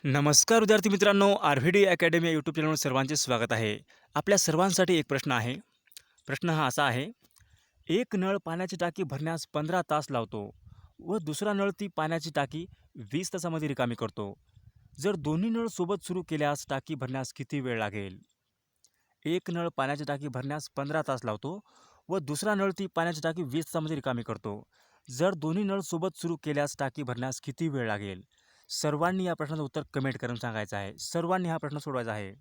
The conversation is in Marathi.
नमस्कार विद्यार्थी मित्रांनो, आर-व्ही-डी अकॅडमी या यूट्यूब चॅनलवर सर्वांचे स्वागत आहे. आपल्या सर्वांसाठी एक प्रश्न आहे. प्रश्न हा असा आहे, एक नळ पाण्याची टाकी भरण्यास 15 तास लावतो व दुसरा नळ ती पाण्याची टाकी 20 तासामध्ये रिकामी करतो. जर दोन्ही नळ सोबत सुरू केल्यास टाकी भरण्यास किती वेळ लागेल? एक नळ पाण्याची टाकी भरण्यास 15 तास लावतो व दुसरा नळ ती पाण्याची टाकी 20 तासामध्ये रिकामी करतो. जर दोन्ही नळ सोबत सुरू केल्यास टाकी भरण्यास किती वेळ लागेल? सर्वांनी या प्रश्नाचं उत्तर कमेंट करून सांगायचं आहे. सर्वांनी हा प्रश्न सोडवायचा आहे.